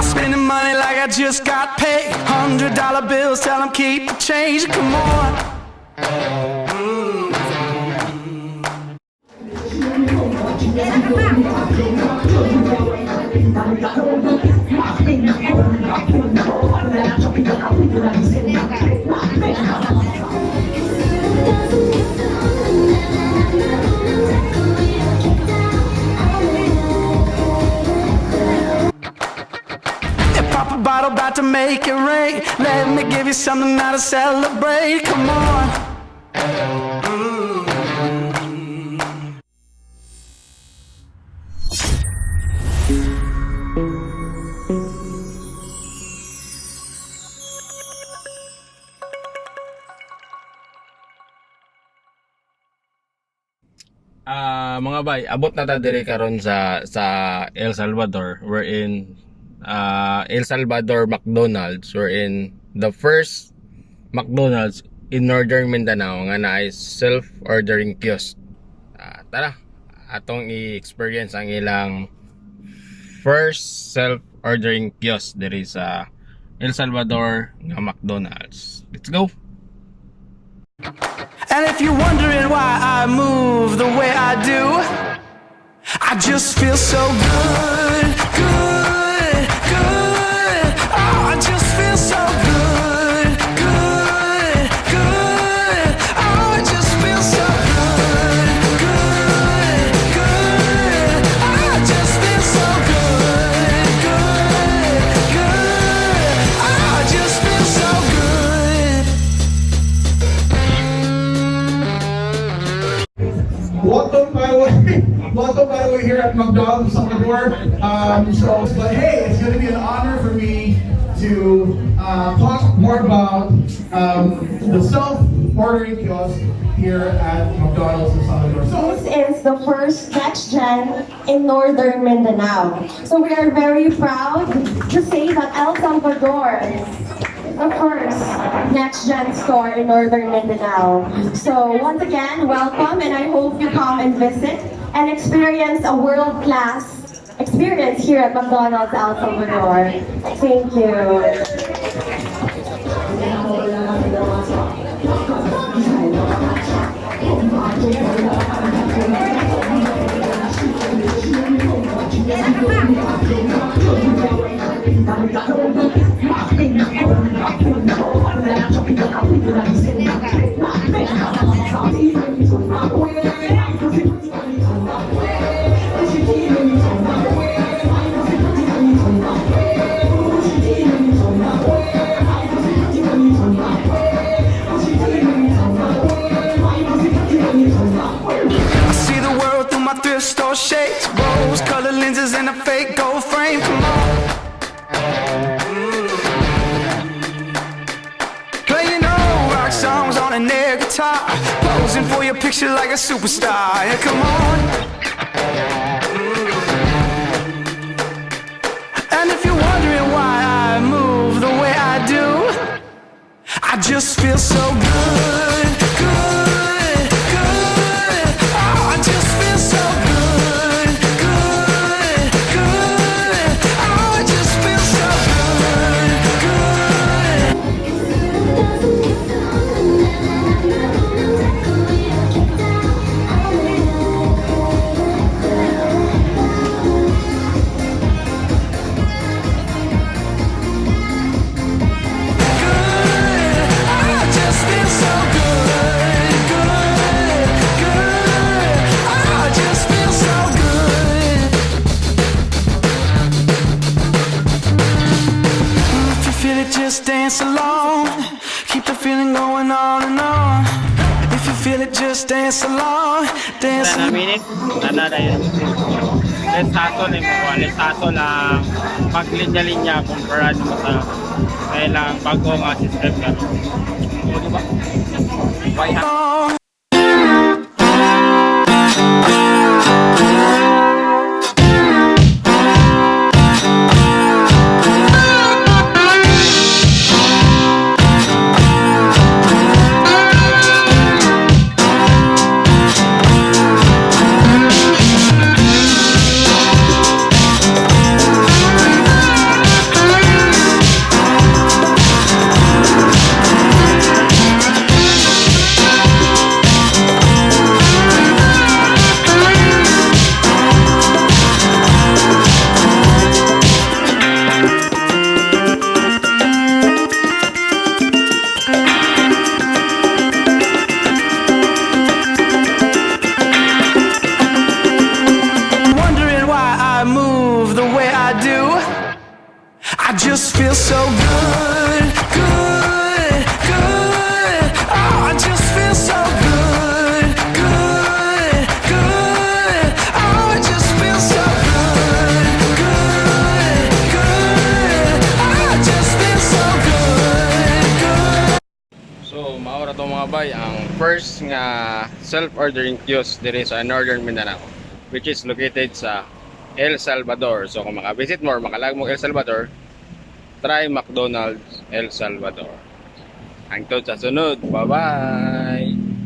Spending money like I just got paid. $100 bills, tell them keep the change. Come on. Pop a bottle, about to make it rain. Let me give you something now to celebrate. Come on. Mga bay, abot na ta diri karon sa El Salvador. We're in El Salvador McDonald's. We're in the first McDonald's in Northern Mindanao nga na ay self-ordering kiosk. Tara, atong i-experience ang ilang first self-ordering kiosk diri sa El Salvador nga McDonald's. Let's go! And if you're wondering why I move the way I do, I just feel so good, good, good. Oh, I just feel so good, good, good. Oh, I just feel so good, good, good. Oh, I just feel so good, good, good. Oh, I just feel so good. Welcome by the way here at McDonald's Salvador. But hey, it's going to be an honor for me to talk more about the self-ordering kiosk here at McDonald's in Salvador. This is the first next gen in Northern Mindanao. So we are very proud to say that El Salvador is the first next-gen store in Northern Mindanao. So once again, welcome, and I hope you come and visit and experience a world-class experience here at McDonald's El Salvador. Thank you. Thrift store shades, rose-colored lenses, and a fake gold frame. Come on. Playing old rock songs on an air guitar, posing for your picture like a superstar. Yeah, come on. And if you're wondering why I move the way I do, I just feel so good, good, good. Oh, I just feel so good, good, good. Oh, I just feel so good, good. Just dance along, keep the feeling going on and on. If you feel it, just dance along, dance along. Minute, nada yun. Let's hustle mo po. Let's hustle lang. Paglinya-linya kumpara mo sa kailang bagong system ka. Diba? Why move the way I do. I just feel so good, good, good. Oh, I just feel so good, good, good. Oh, I just feel so good, good, good. Oh, I just feel so good, good. So, maura to mga bay, ang first nga self-ordering kiosk diri sa Northern Mindanao, which is located sa El Salvador. So, kung makabisit mo or makalag mo El Salvador, try McDonald's El Salvador. Hangtod sa sunod. Bye-bye!